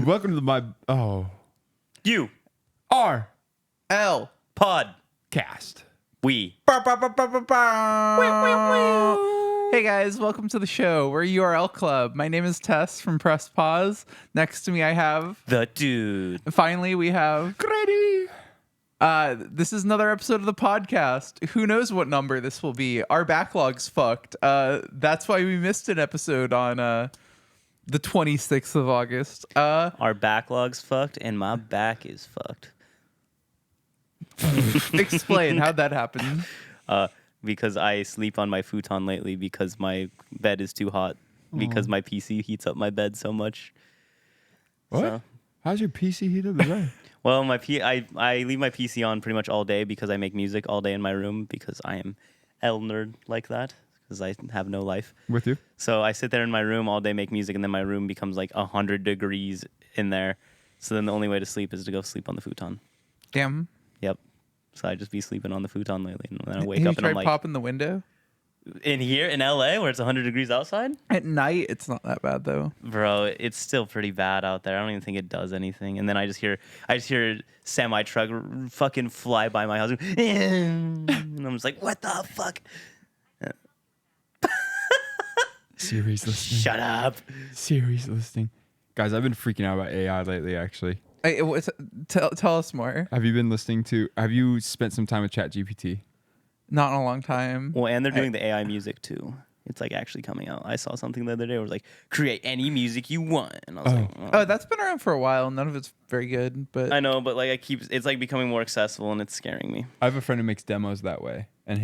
Welcome to my URL pod cast. We. Hey guys, welcome to the show. We're URLClub. My name is Tess from Press Pause. Next to me I have The Dude. Finally we have Grady. This is another episode of the podcast. Who knows what number this will be? Our backlog's fucked. That's why we missed an episode on the 26th of August. Our backlog's fucked and my back is fucked. Explain how'd that happen. Because I sleep on my futon lately because my bed is too hot. Because my PC heats up my bed so much. What? So, How's your PC heat up the bed? well, I leave my PC on pretty much all day because I make music all day in my room because I am L nerd like that because I have no life. With you? So I sit there in my room all day, make music, and then my room becomes like 100 degrees in there. So then the only way to sleep is to go sleep on the futon. Damn. Yep. So I just be sleeping on the futon lately, and then I wake Have up you and I'm tried like, popping the window? in here in LA where it's 100 degrees outside, At night, it's not that bad though. bro, it's still pretty bad out there. I don't even think it does anything. And then I just hear semi truck fucking fly by my house, and I'm just like, what the fuck? Siri's listening. Shut up. Siri's listening. Guys, I've been freaking out about AI lately, actually. Tell us more. Have you spent some time with ChatGPT? Not in a long time. Well, and they're doing the AI music too. It's like actually coming out. I saw something the other day where it was like, create any music you want. And I was like, Oh, that's been around for a while. None of it's very good, but I know, but like it's like becoming more accessible and it's scaring me. I have a friend who makes demos that way, and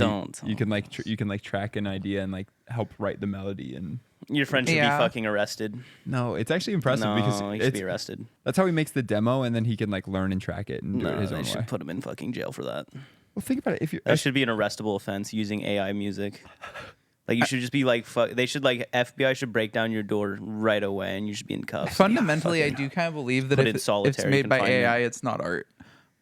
you can like track an idea and like help write the melody. And Your friend should be fucking arrested. no, it's actually impressive No, because he should be arrested. that's how he makes the demo, and then he can like learn and track it and do it his own they should way. put him in fucking jail for that. Well, think about it. If you That should be an arrestable offense using AI music. Like you should just be like, they should like FBI should break down your door right away, and you should be in cuffs. fundamentally, I do kind of believe that put if in it's solitary made by confinement. AI, it's not art.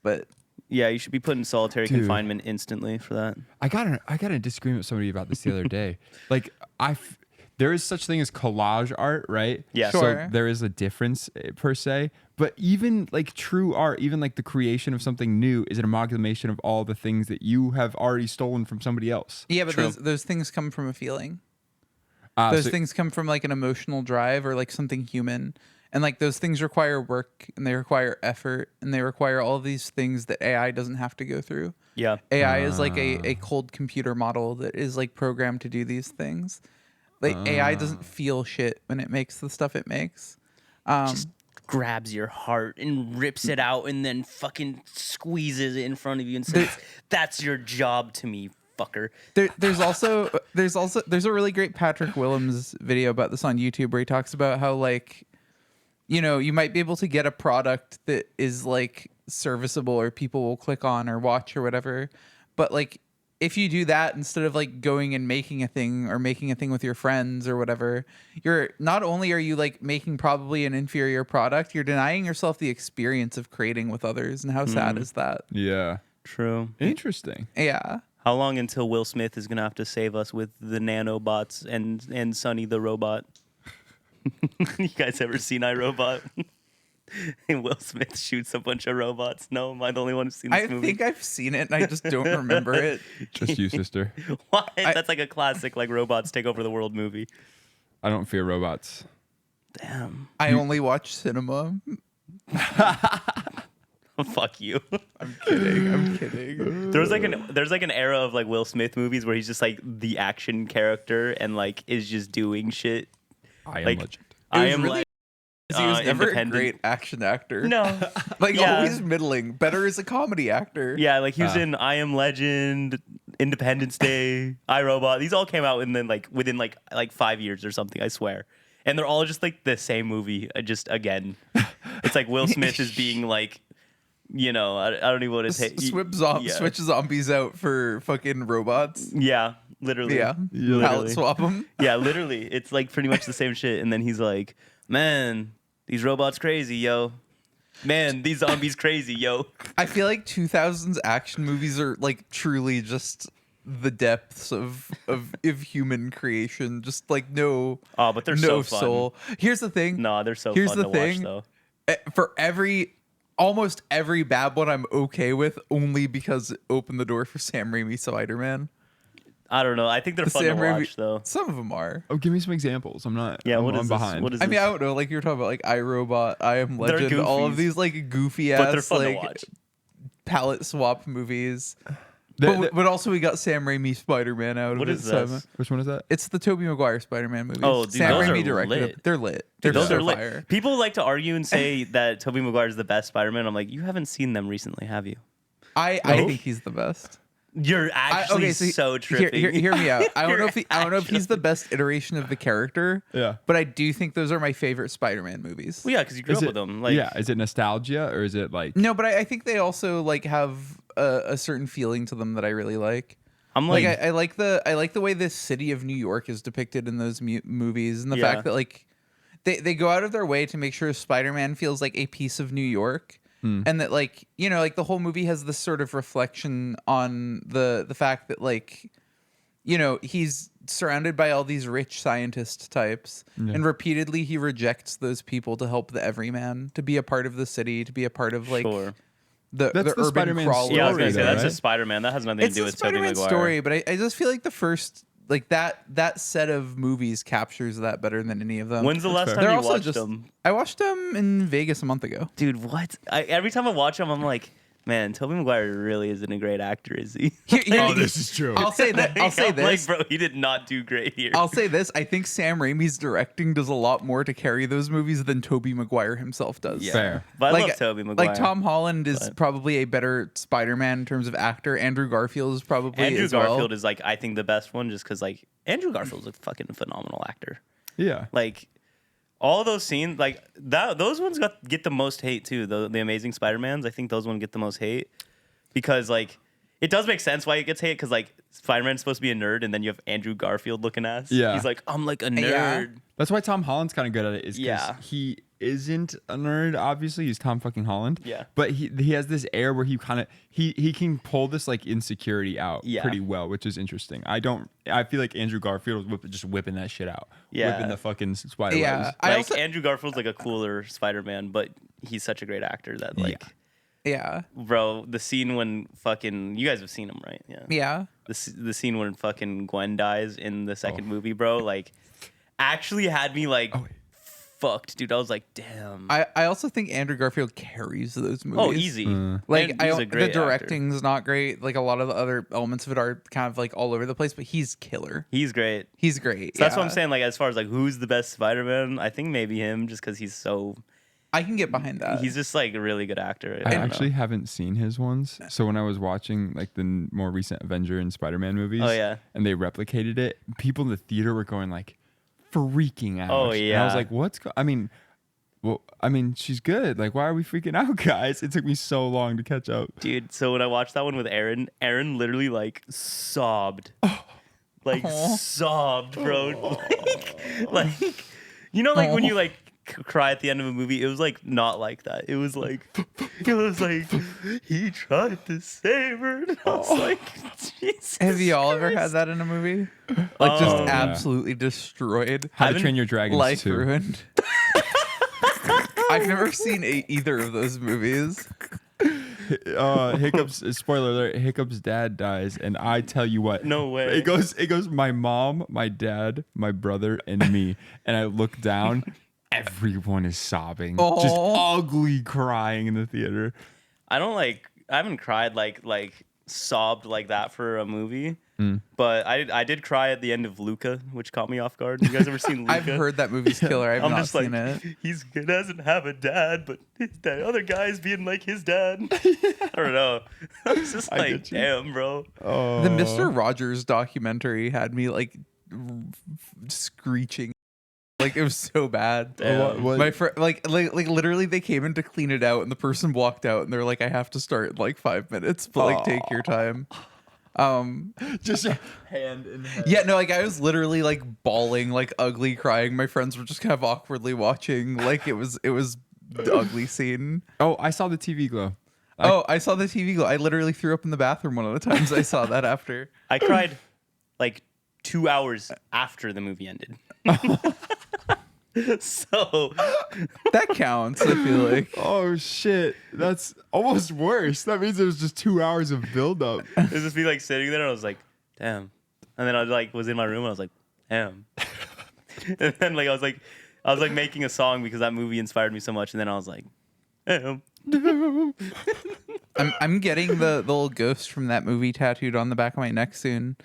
But Yeah, you should be put in solitary Dude. confinement instantly for that. I got in a disagreement with somebody about this the other day. Like there is such thing as collage art, right? Yeah. So Sure. there is a difference per se, but even like true art, even like the creation of something new is an amalgamation of all the things that you have already stolen from somebody else. yeah, but True. those things come from a feeling. Those So- things come from like an emotional drive or like something human. And like those things require work and they require effort and they require all these things that AI doesn't have to go through. Yeah. AI is like a cold computer model that is like programmed to do these things. Like AI doesn't feel shit when it makes the stuff it makes. Just grabs your heart and rips it out and then fucking squeezes it in front of you and says, "That's your job to me, fucker." There's a really great Patrick Willems video about this on YouTube where he talks about how like, you know, you might be able to get a product that is like serviceable or people will click on or watch or whatever, but like if you do that instead of like going and making a thing or making a thing with your friends or whatever, you're not only are you like making probably an inferior product, you're denying yourself the experience of creating with others. And how sad is that? yeah, True. interesting. Yeah. How long until Will Smith is gonna have to save us with the nanobots and Sonny the robot? You guys ever seen iRobot? And Will Smith shoots a bunch of robots. No, am I the only one who's seen this I movie? think I've seen it and I just don't remember it. Just you, sister. Why? That's like a classic, like robots take over the world movie. I don't fear robots. Damn. I only watch cinema. Fuck you. I'm kidding. There's like an era of like Will Smith movies where he's just like the action character and like is just doing shit. I am Like, legend. I was am really- like He was never a independent. great action actor. No. Like Yeah. always middling. Better as a comedy actor. Yeah, like he was in I Am Legend, Independence Day, iRobot. These all came out within 5 years or something, I swear. And they're all just like the same movie, just again. It's like Will Smith is being like, you know, I don't even want to say. Switch zombies out for fucking robots. Yeah, literally. Yeah. Literally. Palette swap them. Yeah, literally. It's like pretty much the same shit. And then he's like, man, these robots crazy, yo. Man, these zombies crazy, yo. I feel like 2000s action movies are like truly just the depths of human creation. Just like no Oh, but they're no so fun. soul. Here's the thing. No, they're so Here's fun the to thing. watch, though. For almost every bad one I'm okay with, only because it opened the door for Sam Raimi Spider-Man. I don't know. I think they're fun to watch though. Some of them are. Oh, give me some examples. I'm not. Yeah, I'm, what is I'm this? behind. What is I mean, this? I don't know. Like you were talking about, like iRobot, I Am They're Legend, all of goofies. these like goofy But they're ass fun to like watch. palette swap movies. The- But also we got Sam Raimi Spider-Man out What of is it. So this? which one is that? it's the Tobey Maguire Spider-Man movies. Oh, dude, Sam those Raimi are directed lit. them. They're lit. Dude, They're those so are lit. fire. People like to argue and say that Tobey Maguire is the best Spider-Man. I'm like, you haven't seen them recently, have you? I think he's the best. You're actually so tripping. Hear me out. I don't know if I don't know if he's the actually- best iteration of the character. Yeah. But I do think those are my favorite Spider-Man movies. Well, yeah, because you grew Is up it, with them. Like, yeah. Is it nostalgia or is it like? No, but I think they also like have a certain feeling to them that I really like. I'm Like like, I like the way the city of New York is depicted in those movies, and the Yeah. fact that like they go out of their way to make sure Spider-Man feels like a piece of New York. And that like, you know, like the whole movie has this sort of reflection on the fact that like, you know, he's surrounded by all these rich scientist types, and repeatedly he rejects those people to help the everyman, to be a part of the city, to be a part of like sure. the That's the urban Spider-Man crawler. Yeah, I was story, gonna say though, that's right? just Spider-Man. That has nothing It's to do a with Tobey Spider-Man Maguire. story, but I just feel like the first like that set of movies captures that better than any of them. When's the last fair. time They're you also watched just them? I watched them in Vegas a month ago. Dude, what? Every time I watch him, I'm like, man, Tobey Maguire really isn't a great actor, is he? Is true. I'll say that. I'll say I'm this. like, bro, he did not do great here. I'll say this. I think Sam Raimi's directing does a lot more to carry those movies than Tobey Maguire himself does. Yeah. Fair. But I love Tobey Maguire. Like Tom Holland is but- probably a better Spider-Man in terms of actor. Andrew Garfield is probably Andrew as Garfield well. is like, I think the best one, just because like Andrew Garfield's a fucking phenomenal actor. Yeah. Like all those scenes, like that, those ones get the most hate too. The Amazing Spider-Mans, I think those ones get the most hate because like it does make sense why it gets hate because like Spider-Man's supposed to be a nerd and then you have Andrew Garfield looking ass. Yeah. He's like, I'm like a nerd. Yeah. That's why Tom Holland's kind of good at it. Is because Yeah. he isn't a nerd. Obviously, he's Tom fucking Holland. Yeah. But he has this air where he kind of he can pull this like insecurity out Yeah. pretty well, which is interesting. I feel like Andrew Garfield was just whipping that shit out. Yeah. Whipping the fucking spider Yeah. webs. I Like also- Andrew Garfield's like a cooler Spider-Man, but he's such a great actor that like, Yeah. bro, the scene when fucking you guys have seen him, right? Yeah. Yeah. The scene when fucking Gwen dies in the second movie, bro, like actually had me like fucked, dude. I was like, damn. I also think Andrew Garfield carries those movies. Oh, easy. Like And he's a the great actor. directing's not great. Like a lot of the other elements of it are kind of like all over the place, but he's killer. He's great. He's great. So that's what I'm yeah. saying. Like as far as like who's the best Spider-Man, I think maybe him, just because he's so. I can get behind that. He's just like a really good actor. I don't know. actually haven't seen his ones. So when I was watching like the more recent Avenger and Spider-Man movies, Oh, yeah. and they replicated it, people in the theater were going like freaking out. Oh, And I yeah. was like, I mean, she's good. Like, why are we freaking out, guys? It took me so long to catch up. Dude, so when I watched that one with Aaron literally like sobbed. Like sobbed, bro. Like you know like when you like cry at the end of a movie, it was like not like that. It was like he tried to save her. And I was like, Jesus. Have you all ever Christ. had that in a movie? Like just Oh, yeah. absolutely destroyed, How to Haven't- Train Your Dragon life 2. ruined. I've never seen either of those movies. Hiccup's spoiler alert, Hiccup's dad dies, and I tell you what, No way. it goes my mom, my dad, my brother, and me. And I look down, everyone is sobbing. Just Aw. ugly crying in the theater. I haven't cried like sobbed like that for a movie. But I did cry at the end of Luca, which caught me off guard. You guys ever seen Luca? I've heard that movie's killer. I've I'm not just seen like, it. he doesn't have a dad, but that other guy's being like his dad. I don't know. I was just I like, get you. damn, bro. Oh, The Mr. Rogers documentary had me like screeching. Like it was so bad. Damn. What- My friend, like literally, they came in to clean it out, and the person walked out, and they're like, "I have to start in like 5 minutes, but like take your time." just a hand in head. Yeah, no, like I was literally like bawling, like ugly crying. My friends were just kind of awkwardly watching. Like it was the ugly scene. Oh, I saw the TV glow. I saw the TV glow. I literally threw up in the bathroom one of the times I saw that after. I cried like 2 hours after the movie ended. So That counts, I feel like. Oh shit, that's almost worse. That means it was just 2 hours of buildup. it was just me like sitting there and I was like, damn. And then I like was in my room and I was like, damn. And then like I was like making a song because that movie inspired me so much. And then I was like, damn. I'm getting the little ghost from that movie tattooed on the back of my neck soon.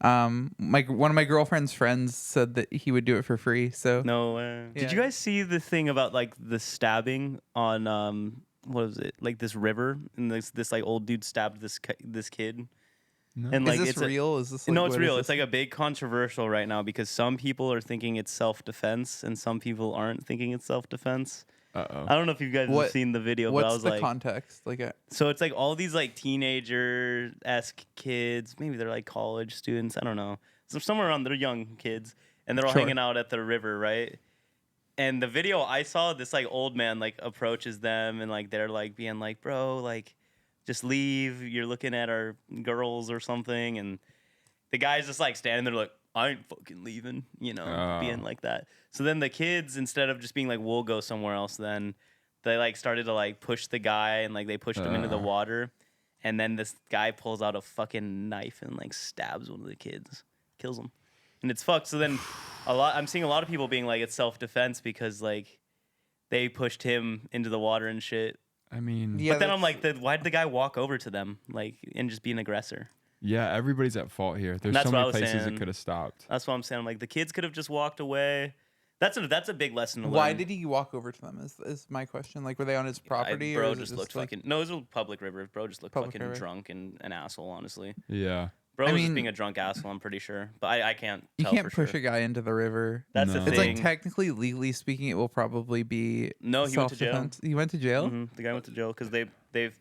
One of my girlfriend's friends said that he would do it for free. So No way. Yeah. Did you guys see the thing about like the stabbing on what was it? Like this river and this like old dude stabbed this kid. No. And like is this it's real? Is this like, no, it's what real. is It's this? like a big controversial right now because some people are thinking it's self-defense and some people aren't thinking it's self-defense. Uh-oh. I don't know if you guys have seen the video, but I What's was the like, context? Like, so it's like all these like teenager-esque kids, maybe they're like college students, I don't know. So somewhere around, they're young kids, and they're all Sure. hanging out at the river, right? And the video I saw, this like old man like approaches them and like they're like being like, bro, like just leave. You're looking at our girls or something. And the guy's just like standing there like, I ain't fucking leaving, you know, being like that. So then the kids, instead of just being like, we'll go somewhere else, then they like started to like push the guy and like they pushed him into the water. And then this guy pulls out a fucking knife and like stabs one of the kids, kills him. And it's fucked. So then I'm seeing a lot of people being like, it's self-defense because like they pushed him into the water and shit. I mean, Yeah, But then I'm that's- like, why did the guy walk over to them like and just be an aggressor? yeah, everybody's at fault here. There's That's so what I many was places saying. it could have stopped. That's what I'm saying. I'm like, the kids could have just walked away. That's a big lesson to learn. why did he walk over to them? Is my question. Like, were they on his property? Bro or is it just looked like, fucking. No, it was a public river. Bro just looked Public fucking river. drunk and an asshole, honestly. Yeah. Bro I was just mean- being a drunk asshole, I'm pretty sure. But I can't You tell can't for push sure. a guy into the river. That's the No. thing. It's like technically, legally speaking, it will probably be No, he went to jail. self-defense. He went to jail. The guy went to jail because they've.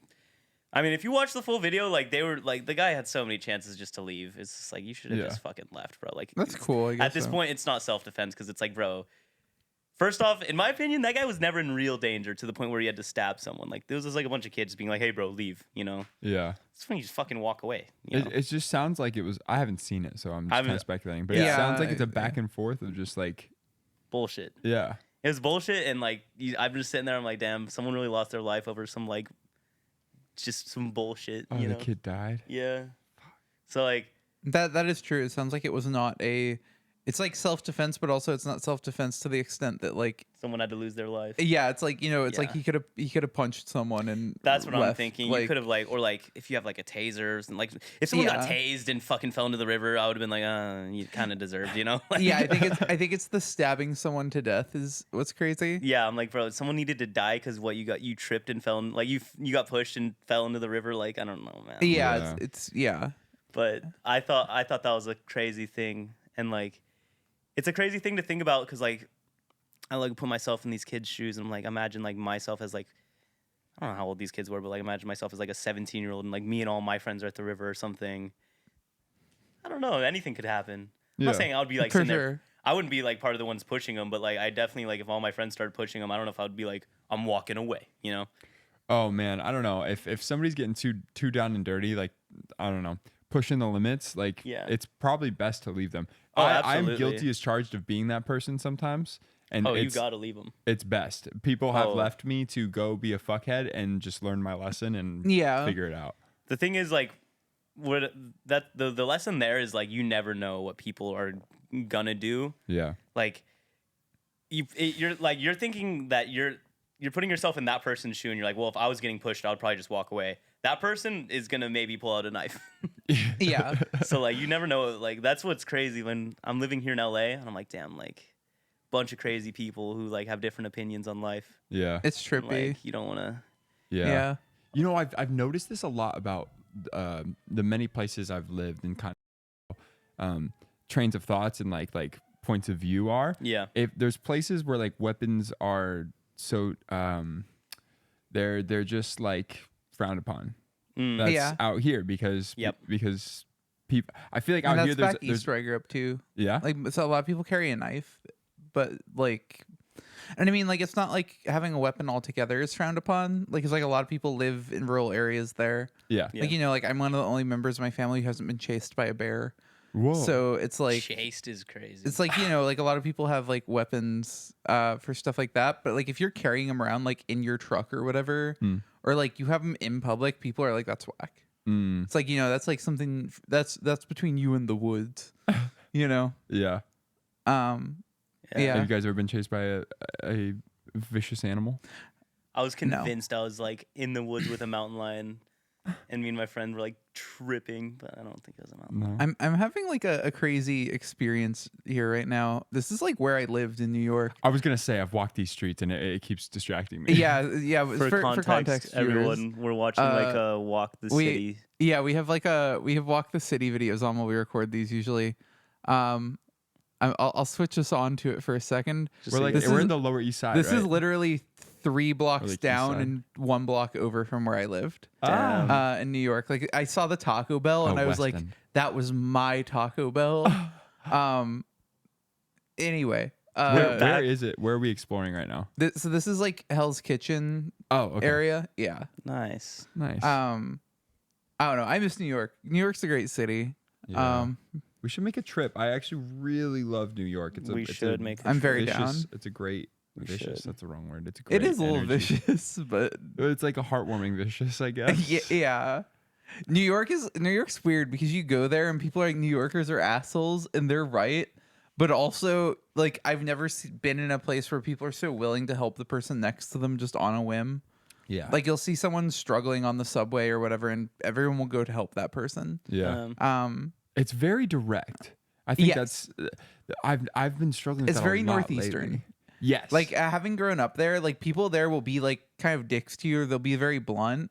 I mean, if you watch the full video, like they were like the guy had so many chances just to leave. It's just like you should have Yeah. just fucking left, bro. Like That's cool. I guess at this so. point, it's not self-defense because it's like, bro. First off, in my opinion, that guy was never in real danger to the point where he had to stab someone. Like there was just like a bunch of kids being like, "Hey, bro, leave," you know. Yeah. It's when you just fucking walk away. You know? It just sounds like it was. I haven't seen it, so I'm just kind haven't- of speculating. But Yeah, it sounds like it's a yeah. back and forth of just like, Bullshit. yeah. It was bullshit, and like I'm just sitting there. I'm like, damn, someone really lost their life over some like, just some bullshit. Oh, you the know? kid died. Yeah. So like, That is true. It sounds like it was not a. It's like self-defense, but also it's not self-defense to the extent that like. someone had to lose their life. Yeah, it's like it's like Yeah. he could have punched someone and. That's what I'm left. thinking. Like, You could have like, or like, if you have like a taser, and like, if someone got Yeah. tased and fucking fell into the river, I would have been like, you kind of deserved, you know? Like, Yeah, I think it's the stabbing someone to death is what's crazy. yeah, I'm like, bro, someone needed to die because you tripped and fell, like you got pushed and fell into the river. Like, I don't know, man. Yeah, Yeah. it's yeah. But I thought that was a crazy thing, and like, it's a crazy thing to think about because like, I like put myself in these kids' shoes and I'm like, imagine like myself as like, I don't know how old these kids were, but like imagine myself as like a 17-year-old and like me and all my friends are at the river or something. I don't know, anything could happen. I'm Yeah. not saying I would be like For sitting there. sure. I wouldn't be like part of the ones pushing them, but like I definitely like if all my friends started pushing them, I don't know if I would be like I'm walking away, you know? Oh man, I don't know. If somebody's getting too down and dirty, like I don't know, pushing the limits, like Yeah. it's probably best to leave them. Oh, I'm absolutely. guilty as charged of being that person sometimes, and Oh, you it's gotta leave them. it's best. People have Oh. left me to go be a fuckhead and just learn my lesson and Yeah. figure it out. The thing is like, what that the lesson there is like you never know what people are gonna do. Yeah. Like you're thinking that you're putting yourself in that person's shoe and you're like, well, if I was getting pushed, I would probably just walk away. That person is gonna maybe pull out a knife. Yeah. So like you never know. Like that's what's crazy when I'm living here in LA and I'm like, damn, like bunch of crazy people who like have different opinions on life. Yeah. It's And, trippy. like you don't wanna Yeah. You know, I've noticed this a lot about the many places I've lived and kind of trains of thoughts and like points of view are. Yeah. If there's places where like weapons are so they're just like frowned upon. That's Yeah. out here because Yep. because people. I feel like And out that's here back there's east where I grew up too. yeah. Like so a lot of people carry a knife, but like and I mean like it's not like having a weapon altogether is frowned upon. Like it's like a lot of people live in rural areas there. Yeah. Yeah. Like like I'm one of the only members of my family who hasn't been chased by a bear. Whoa. So it's like Chased is crazy. it's like, you know, like a lot of people have like weapons for stuff like that, but like if you're carrying them around like in your truck or whatever, or like you have them in public, people are like, that's whack. It's like, you know, that's like something that's between you and the woods, you know. Yeah. Yeah. Have you guys ever been chased by a vicious animal? I was convinced I was like in the woods with a mountain lion, and me and my friend were like tripping, but I don't think it was a mountain lion. I'm having like a crazy experience here right now. This is like where I lived in New York. I was gonna say I've walked these streets and it keeps distracting me. Yeah. For context, viewers, everyone, we're watching like a Walk the City. Yeah, we have Walk the City videos on while we record these usually. I'll switch us on to it for a second. We're in the Lower East Side. This right? is literally 3 blocks East down Side. and 1 block over from where I lived Damn. in New York. Like I saw the Taco Bell and I was West like, End. that was my Taco Bell. Anyway, Where is it? Where are we exploring right now? so this is like Hell's Kitchen Okay. area. Yeah. Nice. Nice. I don't know. I miss New York. New York's a great city. Yeah. We should make a trip. I actually really love New York. We should make a I'm very vicious, down. It's a great We vicious. should. That's the wrong word. It's a great It is a little energy. vicious, but It's like a heartwarming vicious, I guess. yeah. New York's weird because you go there and people are like, New Yorkers are assholes, and they're right. But also, like, I've never been in a place where people are so willing to help the person next to them just on a whim. Yeah. Like, you'll see someone struggling on the subway or whatever, and everyone will go to help that person. Yeah. It's very direct. I think Yes. that's. I've been struggling. With It's that very a lot northeastern. lately. Yes. Like, having grown up there, like, people there will be like kind of dicks to you, or they'll be very blunt.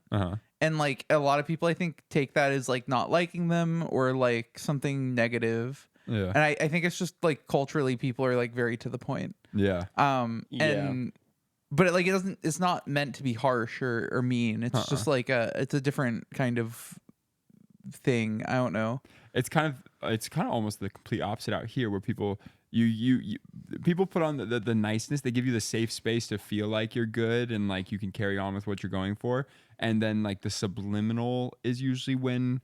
And like a lot of people, I think, take that as like not liking them or like something negative. Yeah. And I think it's just like culturally, people are like very to the point. Yeah. But like it's not meant to be harsh or mean. It's just like it's a different kind of thing. I don't know. It's kind of almost the complete opposite out here, where people people put on the niceness. They give you the safe space to feel like you're good and like you can carry on with what you're going for. And then like the subliminal is usually when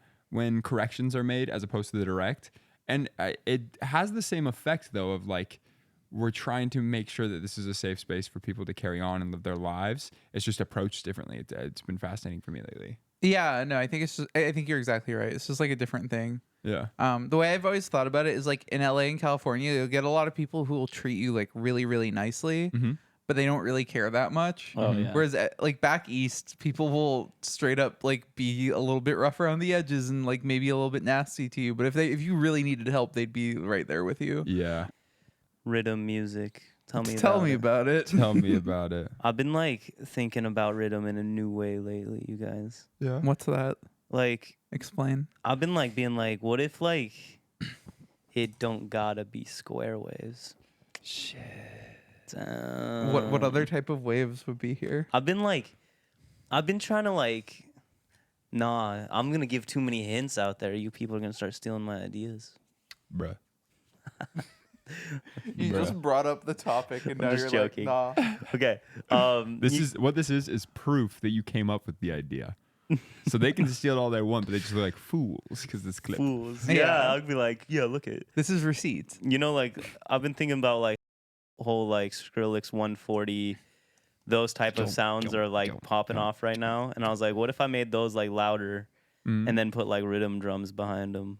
corrections are made as opposed to the direct. And it has the same effect though of like, we're trying to make sure that this is a safe space for people to carry on and live their lives. It's just approached differently. It's been fascinating for me lately. Yeah, no, I think I think you're exactly right. It's just like a different thing. Yeah. The way I've always thought about it is like in LA and California, you'll get a lot of people who will treat you like really, really nicely, but they don't really care that much. Oh, yeah. Whereas like back east, people will straight up like be a little bit rough around the edges and like maybe a little bit nasty to you. But if you really needed help, they'd be right there with you. Yeah. Rhythm music. Tell me about it. Tell me about it. I've been like thinking about rhythm in a new way lately, you guys. Yeah. What's that? Like, Explain. I've been like being like, what if like it don't gotta be square waves? Shit. What other type of waves would be here? I've been trying to like, nah, I'm gonna give too many hints out there. You people are gonna start stealing my ideas. Bruh. You just brought up the topic and I'm now just you're joking. like, nah. Okay. This is proof that you came up with the idea. So they can steal all they want, but they just look like fools because this clip. Fools. Yeah. Yeah, I'd be like, yeah, look at. This is receipts. You know, like I've been thinking about like whole like Skrillex 140, those type of sounds are like popping off right now, and I was like, what if I made those like louder, and then put like rhythm drums behind them,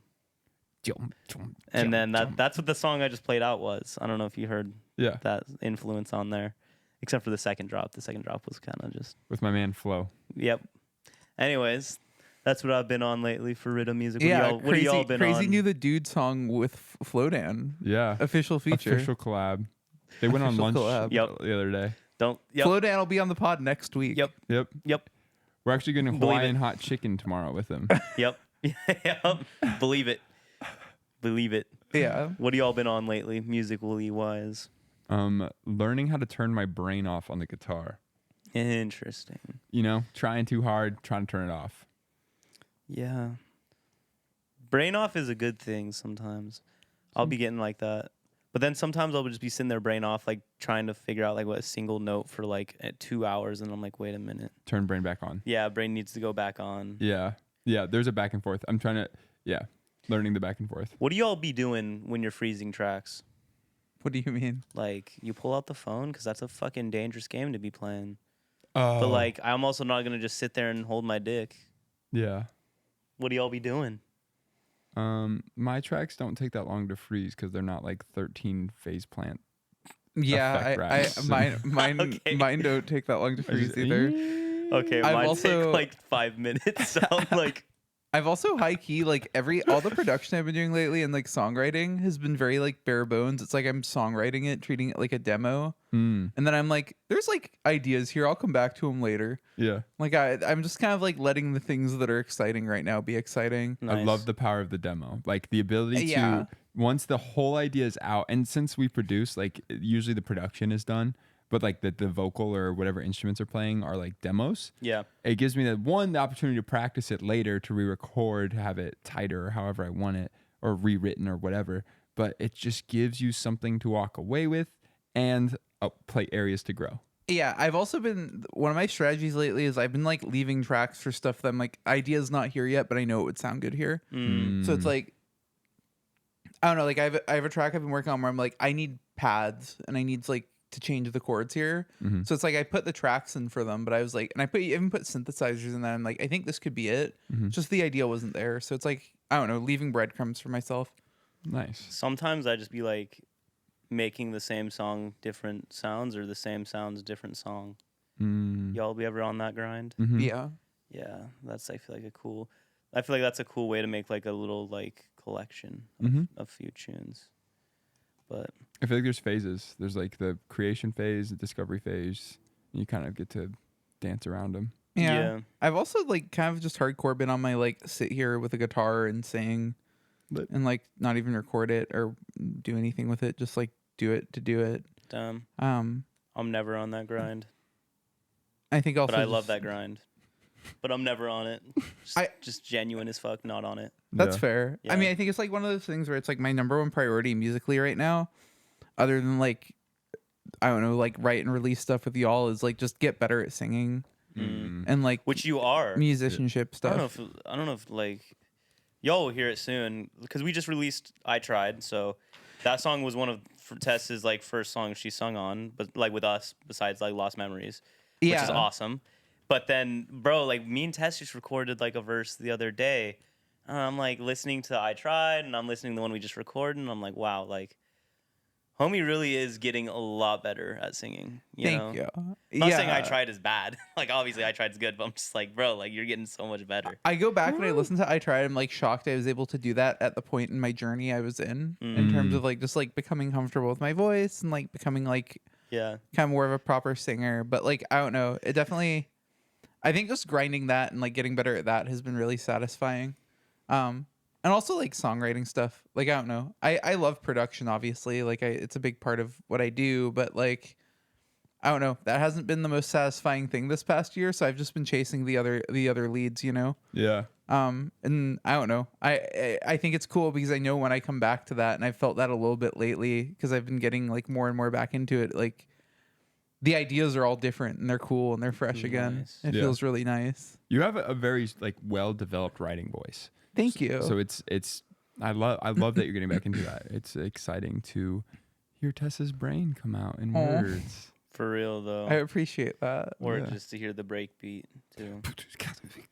and then that's what the song I just played out was. I don't know if you heard that influence on there, except for the second drop. The second drop was kind of just with my man Flo. Yep. Anyways, that's what I've been on lately for rhythm music. What Crazy, do y'all been Crazy on? knew the Dude song with Flowdan. Yeah. Official feature. Official collab. They went on Official lunch collab. Yep. the other day. Flowdan will be on the pod next week. Yep. Yep. We're actually getting Believe Hawaiian it. hot chicken tomorrow with him. Yep. Yep. Believe it. Believe it. Yeah. What have y'all been on lately, musically wise? Learning how to turn my brain off on the guitar. Interesting. You know, trying too hard, trying to turn it off. Yeah. Brain off is a good thing sometimes. I'll be getting like that. But then sometimes I'll just be sitting there brain off, like trying to figure out like what a single note for like at 2 hours. And I'm like, wait a minute. Turn brain back on. Yeah, brain needs to go back on. Yeah. Yeah. There's a back and forth. I'm trying to, yeah. learning the back and forth. What do y'all be doing when you're freezing tracks? What do you mean? Like, you pull out the phone? Because that's a fucking dangerous game to be playing. Oh, But, like, I'm also not going to just sit there and hold my dick. yeah. What do y'all be doing? My tracks don't take that long to freeze because they're not like 13 phase plant. Yeah, Effect racks. mine Okay. mine don't take that long to freeze either. Okay, I've mine also- take like 5 minutes. So I'm like, I've also high key like all the production I've been doing lately and like songwriting has been very like bare bones. It's like I'm songwriting it, treating it like a demo, and then I'm like, there's like ideas here. I'll come back to them later. Yeah. Like I'm just kind of like letting the things that are exciting right now be exciting. I nice. love the power of the demo. Like the ability Yeah. to, once the whole idea is out, and since we produce, like usually the production is done, but like the vocal or whatever instruments are playing are like demos. Yeah. It gives me the opportunity to practice it later, to re-record, have it tighter or however I want it, or rewritten or whatever. But it just gives you something to walk away with and play areas to grow. Yeah, I've also been one of my strategies lately is I've been like leaving tracks for stuff that I'm like idea's not here yet, but I know it would sound good here. So it's like I don't know, like I have a track I've been working on where I'm like I need pads and I need like to change the chords here. So it's like I put the tracks in for them, but I was like, and I even put synthesizers in that. I'm like, I think this could be it. Just the idea wasn't there. So it's like, I don't know, leaving breadcrumbs for myself. Nice. Sometimes I just be like making the same song different sounds or the same sounds different song. Y'all be ever on that grind? Yeah. Yeah, that's I feel like that's a cool way to make like a little like collection of few tunes. But I feel like there's phases. There's like the creation phase, the discovery phase. And you kind of get to dance around them. Yeah. I've also like kind of just hardcore been on my like sit here with a guitar and sing Lit. and like not even record it or do anything with it. Just like do it to do it. damn, Um, I'm never on that grind. I think also But I love just- that grind. But I'm never on it. Just genuine as fuck, not on it. That's Yeah. fair. I Yeah. mean, I think it's like one of those things where it's like my number one priority musically right now, other than like, I don't know, like write and release stuff with y'all is like just get better at singing and like Which you are. musicianship I stuff. don't know if like y'all will hear it soon because we just released I Tried, so that song was one of Tess's like first songs she sung on, but like with us besides like Lost Memories, which is awesome. But then, bro, like me and Tess just recorded like a verse the other day. And I'm like listening to I Tried, and I'm listening to the one we just recorded, and I'm like, wow, like homie really is getting a lot better at singing. You know? Thank you. I'm not saying I Tried is bad. Like obviously I Tried is good, but I'm just like, bro, like you're getting so much better. I go back and I listen to I Tried. I'm like shocked I was able to do that at the point in my journey I was in terms of like just like becoming comfortable with my voice and like becoming like Yeah. kind of more of a proper singer. But like I don't know, it definitely. I think just grinding that and like getting better at that has been really satisfying. And also like songwriting stuff. Like I don't know. I love production obviously. Like it's a big part of what I do, but like I don't know. That hasn't been the most satisfying thing this past year, so I've just been chasing the other leads, you know. Yeah. And I don't know. I think it's cool because I know when I come back to that, and I've felt that a little bit lately because I've been getting like more and more back into it. Like the ideas are all different and they're cool and they're fresh again. Nice. It Yeah. feels really nice. You have a very like well-developed writing voice. Thank you. So it's I love that you're getting back into that. It's exciting to hear Tessa's brain come out in Aw. words. For real though. I appreciate that. Or Yeah. just to hear the break beat too.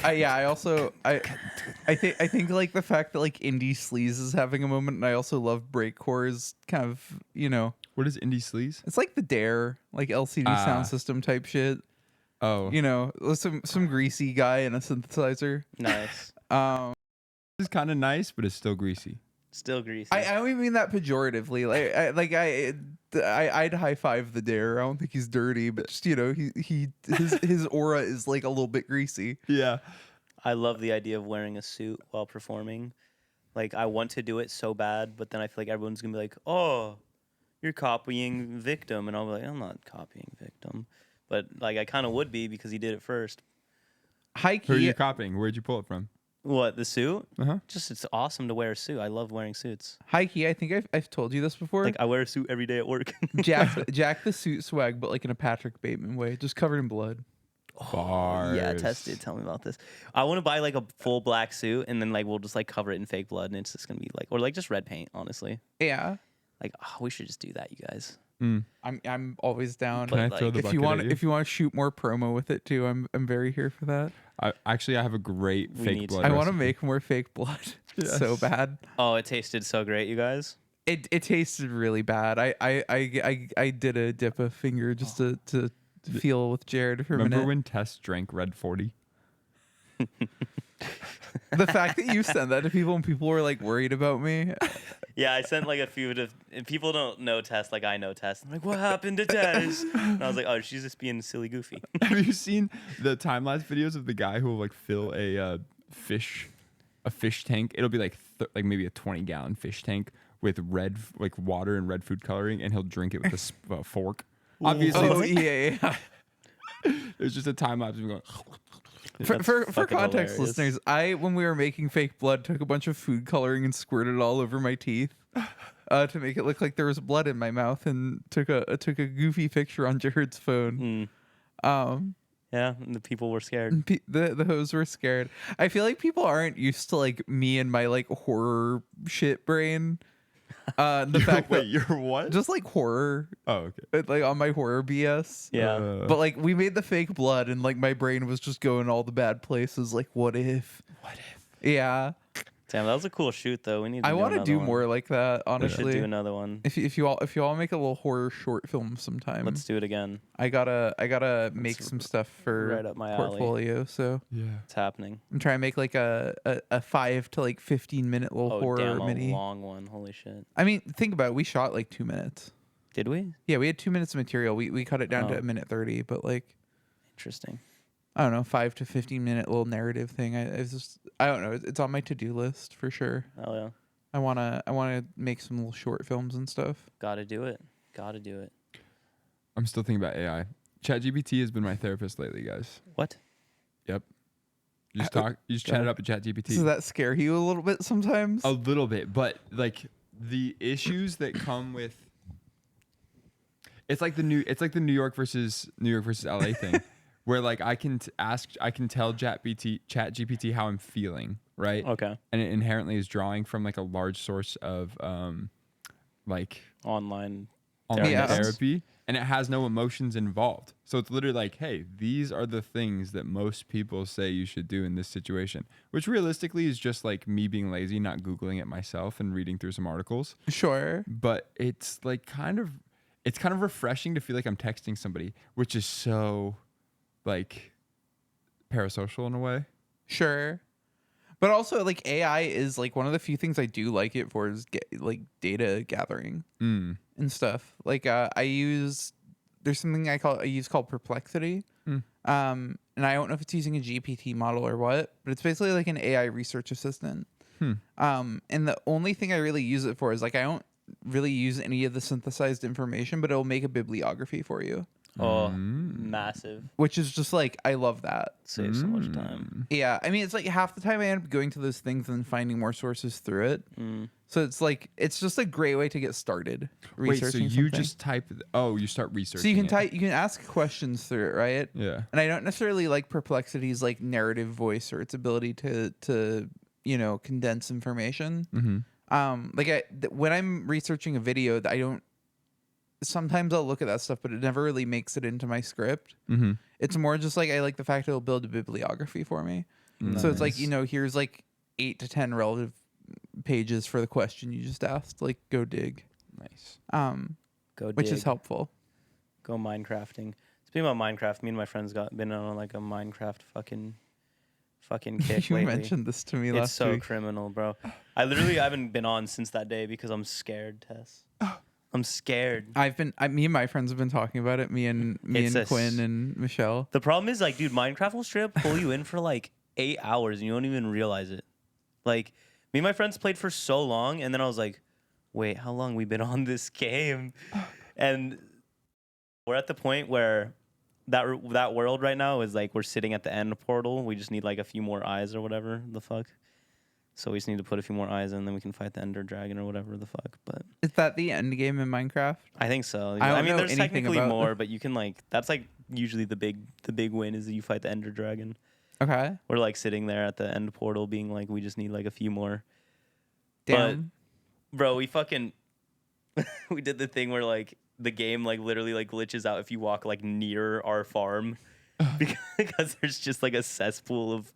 I also I think like the fact that like indie sleaze is having a moment, and I also love breakcore is kind of, you know, What is indie sleaze? it's like the Dare like LCD sound system type shit. Oh, You know, some greasy guy and a synthesizer. Nice. it's kind of nice, but it's still greasy. Still greasy. I don't even mean that pejoratively. I'd high five the Dare. I don't think he's dirty, but just, you know, his aura is like a little bit greasy. Yeah. I love the idea of wearing a suit while performing. Like I want to do it so bad, but then I feel like everyone's gonna be like, "Oh, you're copying Victim," and I'll be like, "I'm not copying Victim," but like I kind of would be because he did it first. High Who are key. you copying? Where'd you pull it from? What, the suit? Uh-huh. Just it's awesome to wear a suit. I love wearing suits. High key. I think I've told you this before. Like I wear a suit every day at work. Jack the suit swag, but like in a Patrick Bateman way, just covered in blood. Bars. Yeah, Tess did tell me about this. I want to buy like a full black suit, and then like we'll just like cover it in fake blood, and it's just gonna be like, or like just red paint, honestly. Yeah. Like, we should just do that, you guys. I'm always down. Can I But, throw like, the if bucket you want at you? if you want to shoot more promo with it too, I'm very here for that. I have a great We fake need blood. to. I want to recipe. make more fake blood so Yes. bad. Oh, it tasted so great, you guys. It tasted really bad. I did a dip a finger just to feel with Jared for a Remember minute. when Tess drank Red 40? The fact that you sent that to people and people were like worried about me. Yeah, I sent like a few to. And people don't know Tess like I know Tess. I'm like, what happened to Tess? And I was like, oh, she's just being silly goofy. Have you seen the time lapse videos of the guy who will like fill a fish tank? It'll be like maybe a 20-gallon fish tank with red like water and red food coloring, and he'll drink it with a fork. Obviously, Oh it's- yeah. there's just a time lapse of him going. For fucking context, hilarious. listeners, when we were making fake blood, took a bunch of food coloring and squirted it all over my teeth to make it look like there was blood in my mouth, and took a goofy picture on Jared's phone. Yeah, and the people were scared. The hoes were scared. I feel like people aren't used to like me and my like horror shit brain. The fact Wait, that you're what? just like horror, Oh, okay. like on my horror BS. Yeah. But like we made the fake blood and like my brain was just going all the bad places. Like what if? Yeah. Damn, that was a cool shoot though. We need. To I want to do more like that. We should Honestly, do another one. if you all make a little horror short film sometime, Let's do it again. I gotta make some stuff for right up my alley. portfolio. So Yeah. It's happening. I'm trying to make like a 5 to like 15-minute little Oh horror damn, mini. a long one. Holy shit. I mean, think about it. We shot like 2 minutes. Did we? Yeah, we had 2 minutes of material. We cut it down to Oh. a minute 30, but like Interesting. I don't know, 5 to 15-minute little narrative thing. I don't know. It's on my to-do list for sure. Oh yeah. I wanna make some little short films and stuff. Gotta do it. Gotta do it. I'm still thinking about AI. ChatGPT has been my therapist lately, guys. What? Yep. You just chat it up with ChatGPT. Does that scare you a little bit sometimes? A little bit, but like the issues that come with it's like the New York versus LA thing, where like I can tell ChatGPT how I'm feeling, right? Okay. And it inherently is drawing from like a large source of like Online. online Yeah. therapy, and it has no emotions involved. So it's literally like, hey, these are the things that most people say you should do in this situation, which realistically is just like me being lazy, not Googling it myself and reading through some articles. Sure. But it's like kind of refreshing to feel like I'm texting somebody, which is so like parasocial in a way. Sure. But also like AI is like one of the few things I do like it for is like data gathering and stuff. Like there's something I use called Perplexity. And I don't know if it's using a GPT model or what, but it's basically like an AI research assistant. And the only thing I really use it for is like I don't really use any of the synthesized information, but it'll make a bibliography for you, Oh, massive. which is just like I love that. Saves so much time. Yeah, I mean, it's like half the time I end up going to those things and finding more sources through it. So it's like it's just a great way to get started Wait, researching. so you something. just type? Oh, you start researching. so you can it. type, you can ask questions through it, right? Yeah. And I don't necessarily like Perplexity's like narrative voice or its ability to condense information. Like when I'm researching a video, that I don't. Sometimes I'll look at that stuff, but it never really makes it into my script. It's more just like I like the fact it'll build a bibliography for me. So it's like here's like 8 to 10 relative pages for the question you just asked. Like go dig. Nice. Go Which dig. is helpful. Go Minecrafting. Speaking about Minecraft, me and my friends been on like a Minecraft fucking kick You lately. mentioned this to me It's last so week. criminal, bro. I literally haven't been on since that day because I'm scared, Tess. I'm scared. Me and my friends have been talking about it. Me and Quinn and Michelle. The problem is like, dude, Minecraft will straight up pull you in for like 8 hours and you don't even realize it. Like me and my friends played for so long, and then I was like, wait, how long we been on this game? And we're at the point where that world right now is like we're sitting at the end portal. We just need like a few more eyes or whatever the fuck. So we just need to put a few more eyes in, and then we can fight the Ender Dragon or whatever the fuck. But Is that the end game in Minecraft? I think so. I don't mean, know there's anything technically about more, but you can like that's like usually the big win is that you fight the Ender Dragon. Okay. We're like sitting there at the end portal, being like, we just need like a few more. Damn. But, bro, we fucking we did the thing where like the game like literally like glitches out if you walk like near our farm. Because there's just like a cesspool of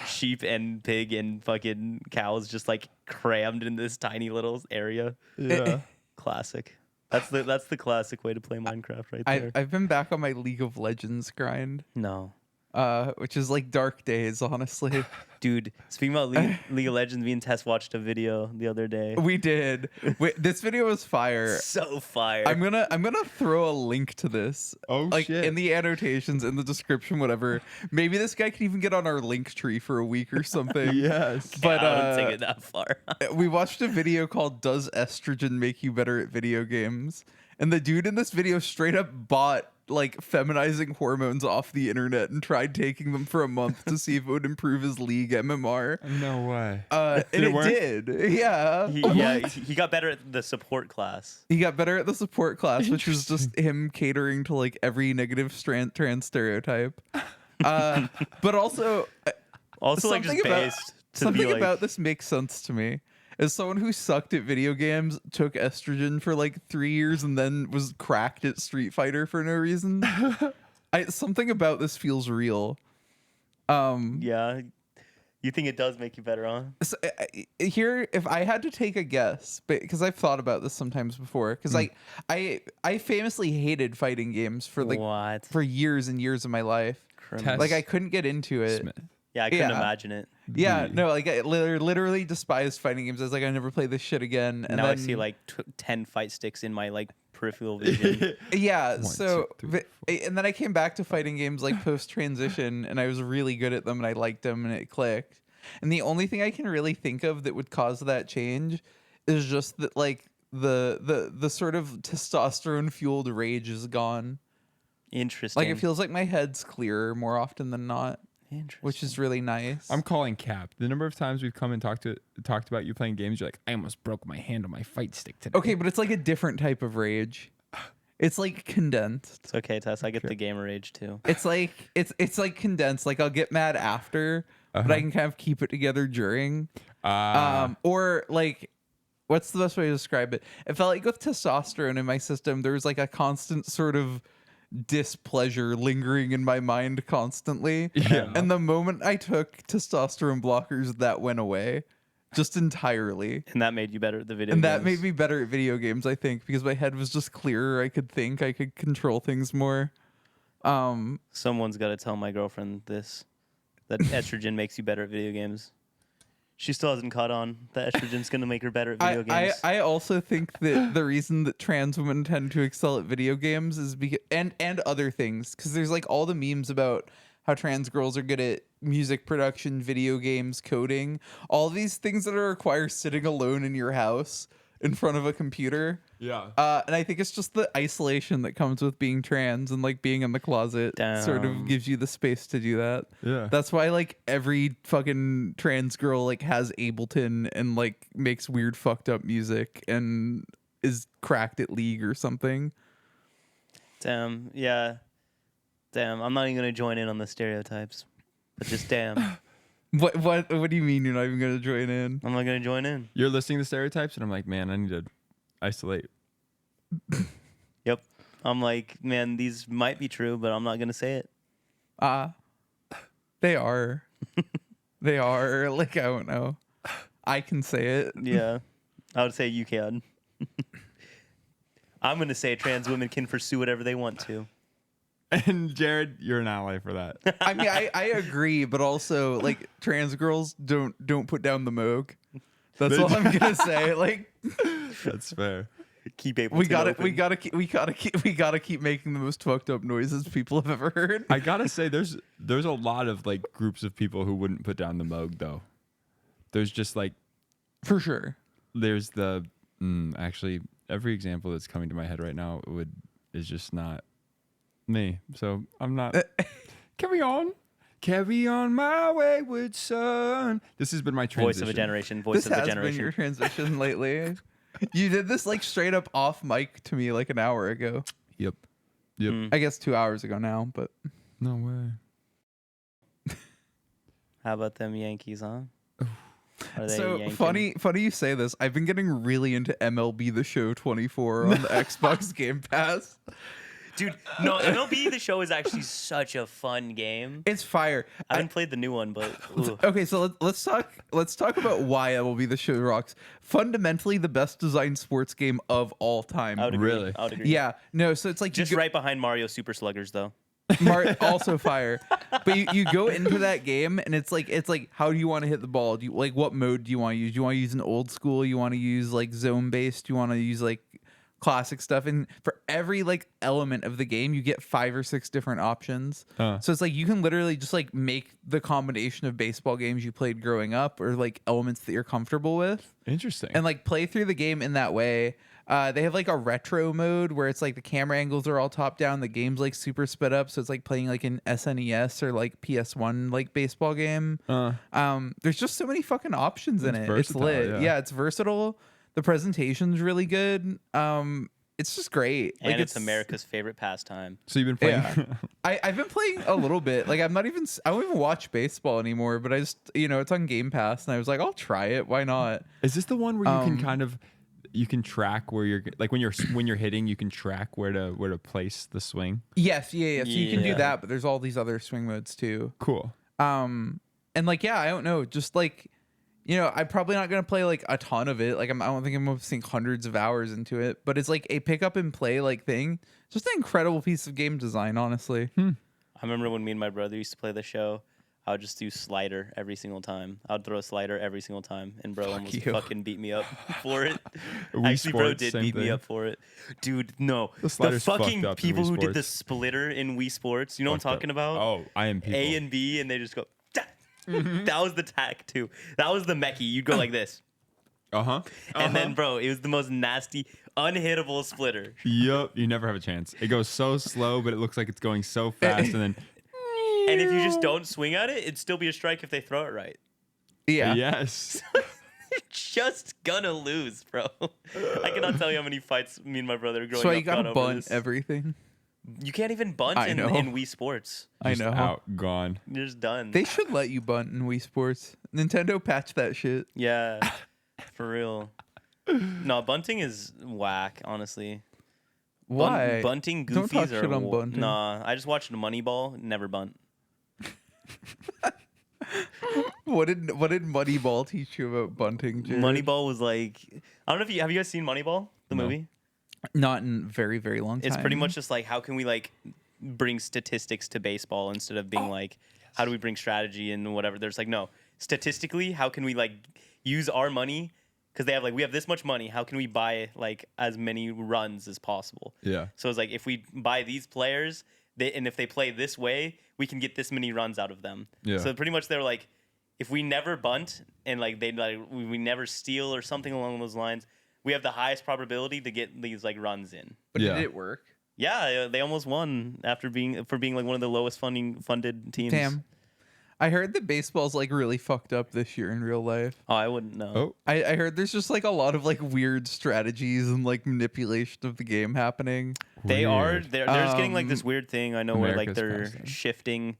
sheep and pig and fucking cows just like crammed in this tiny little area. Yeah. Classic. That's the classic way to play Minecraft right there. I've been back on my League of Legends grind, No. which is like dark days, honestly. Dude, speaking about League of Legends, me and Tess watched a video the other day. We did. This video was fire. So fire. I'm gonna throw a link to this. Oh, like shit. in the annotations, in the description, whatever. Maybe this guy can even get on our link tree for a week or something. Yes. But I wouldn't take it that far. we watched a video called "Does Estrogen Make You Better at Video Games?" And the dude in this video straight up bought like feminizing hormones off the internet and tried taking them for a month to see if it would improve his League MMR. No way. And Did it it work? did. Yeah. He got better at the support class. He got better at the support class, which was just him catering to like every negative trans stereotype. But also Also, like just something about- based to something be like, about this makes sense to me. As someone who sucked at video games, took estrogen for like 3 years, and then was cracked at Street Fighter for no reason, something about this feels real. yeah. You think it does make you better, huh? So, here, if I had to take a guess, because I've thought about this sometimes before, because I famously hated fighting games for like What? for years and years of my life. Criminal. Like I couldn't get into it. Smith. Yeah, I couldn't Yeah. imagine it. Yeah, no, like I literally despised fighting games. I was like, I never play this shit again. And Now I then, see like 10 fight sticks in my like peripheral vision. yeah. 1, So, 2, 3, and then I came back to fighting games like post transition, and I was really good at them, and I liked them, and it clicked. And the only thing I can really think of that would cause that change is just that like the sort of testosterone fueled rage is gone. Interesting. Like it feels like my head's clearer more often than not, Interesting. which is really nice. I'm calling cap. The number of times we've come and talked about you playing games, you're like, I almost broke my hand on my fight stick today. Okay, but it's like a different type of rage. It's like condensed. It's okay, Tess. I get the gamer age too. It's like it's like condensed. Like I'll get mad after, but I can kind of keep it together during. Or like, what's the best way to describe it? It felt like with testosterone in my system, there was like a constant sort of displeasure lingering in my mind constantly. Yeah. And the moment I took testosterone blockers, that went away. Just entirely. And that made you better at the video And games. that made me better at video games, I think, because my head was just clearer. I could think, I could control things more. Someone's got to tell my girlfriend this, that estrogen makes you better at video games. She still hasn't caught on that estrogen's going to make her better at video games. I also think that the reason that trans women tend to excel at video games is because and other things, because there's like all the memes about how trans girls are good at music production, video games, coding, all these things that require sitting alone in your house in front of a computer. Yeah. And I think it's just the isolation that comes with being trans and like being in the closet sort of Damn. gives you the space to do that. Yeah. That's why like every fucking trans girl like has Ableton and like makes weird fucked up music and is cracked at League or something. Damn. Yeah. Damn. I'm not even going to join in on the stereotypes. But just damn. What do you mean you're not even gonna join in? I'm not going to join in. You're listening to stereotypes, and I'm like, man, I need to isolate. Yep. I'm like, man, these might be true, but I'm not going to say it. They are. They are. Like, I don't know. I can say it. Yeah. I would say you can. I'm going to say trans women can pursue whatever they want to. And Jared, you're an ally for that. I mean, I agree, but also like trans girls don't put down the moog. That's They all I'm gonna say. Like That's fair. Keep able we to gotta open. we gotta keep making the most fucked up noises people have ever heard. I gotta say, there's a lot of like groups of people who wouldn't put down the Moog though. There's just like For sure. there's the actually every example that's coming to my head right now is just not me. So I'm not. Carry on my wayward son. This has been my transition. Voice of a generation. Voice This of a has been generation. your transition lately. You did this like straight up off mic to me like an hour ago. Yep. Yep. I guess 2 hours ago now, but No way. How about them Yankees, huh? Are they so yanking? funny you say this. I've been getting really into MLB The Show 24 on the Xbox Game Pass. Dude, no, MLB The Show is actually such a fun game. It's fire. I haven't played the new one, but ooh. Okay, so let's talk about why MLB The Show rocks. Fundamentally, the best designed sports game of all time. I would agree. Really? I would agree. Yeah, no. So it's like Just right behind Mario Super Sluggers, though. Also fire. But you go into that game and it's like how do you want to hit the ball? Do you like what mode do you want to use? Do you want to use an old school? You want to use like zone based? You want to use like classic stuff? And for every like element of the game, you get 5 or 6 different options. So it's like you can literally just like make the combination of baseball games you played growing up or like elements that you're comfortable with. Interesting. And like play through the game in that way. They have like a retro mode where it's like the camera angles are all top down. The game's like super sped up, so it's like playing like an SNES or like PS1 like baseball game. There's just so many fucking options in it. It's versatile, lit. yeah. It's versatile. The presentation's really good. It's just great. And Like it's America's favorite pastime. So you've been playing. Yeah. I've been playing a little bit. Like I don't even watch baseball anymore. But I just it's on Game Pass, and I was like, I'll try it. Why not? Is this the one where you can kind of you can track where you're like when you're hitting, you can track where to place the swing? Yes, yeah. So you can do Yeah. that, but there's all these other swing modes too. Cool. And like I don't know, just like I'm probably not gonna play like a ton of it. Like I don't think I'm gonna sink hundreds of hours into it, but it's like a pick up and play like thing. Just an incredible piece of game design, honestly. I remember when me and my brother used to play the show. I would just do slider every single time. I would throw a slider every single time, and bro almost you. fucking beat me up for it. Wii Actually, bro Sports, did same beat me thing. up for it. Dude, no. The The slider's fucking fucked up in people Wii who did the Sports. splitter in Wii Sports, you know what I'm Fucked up. talking about? Oh, I am people. A and B, and they just go, that was the tack, too. That was the mechie. You'd go like this. Uh-huh. And then, bro, it was the most nasty, unhittable splitter. Yep. You never have a chance. It goes so slow, but it looks like it's going so fast, and then And if you just don't swing at it, it'd still be a strike if they throw it right. Yeah. yes. You're just gonna lose, bro. I cannot tell you how many fights me and my brother growing So up you gotta got over bunt this. everything. You can't even bunt I in know. Wii Sports. I Just know. out, gone. You're just done. They should let you bunt in Wii Sports. Nintendo patched that shit. Yeah, for real. No, bunting is whack, honestly. Why? Bunting goofies Don't talk are shit on bunting. Nah, I just watched Moneyball, never bunt. What did Moneyball teach you about bunting, Jared? Moneyball was like, I don't know if you have you guys seen Moneyball, the No. movie? Not in very, very long time. It's pretty much just like how can we like bring statistics to baseball instead of being like how do we bring strategy and whatever. There's like no, statistically how can we like use our money because they have like we have this much money, how can we buy like as many runs as possible. Yeah. So it's like if we buy these players and if they play this way, we can get this many runs out of them. Yeah. So pretty much they're like if we never bunt and like they like we never steal or something along those lines, we have the highest probability to get these like runs in. But Yeah. did it work? Yeah, they almost won after being like one of the lowest funded teams. Damn. I heard that baseball's like really fucked up this year in real life. Oh, I wouldn't know. Oh, I heard there's just like a lot of like weird strategies and like manipulation of the game happening. They are weird. they're just getting like this weird thing. I know where like America's they're pastime. shifting,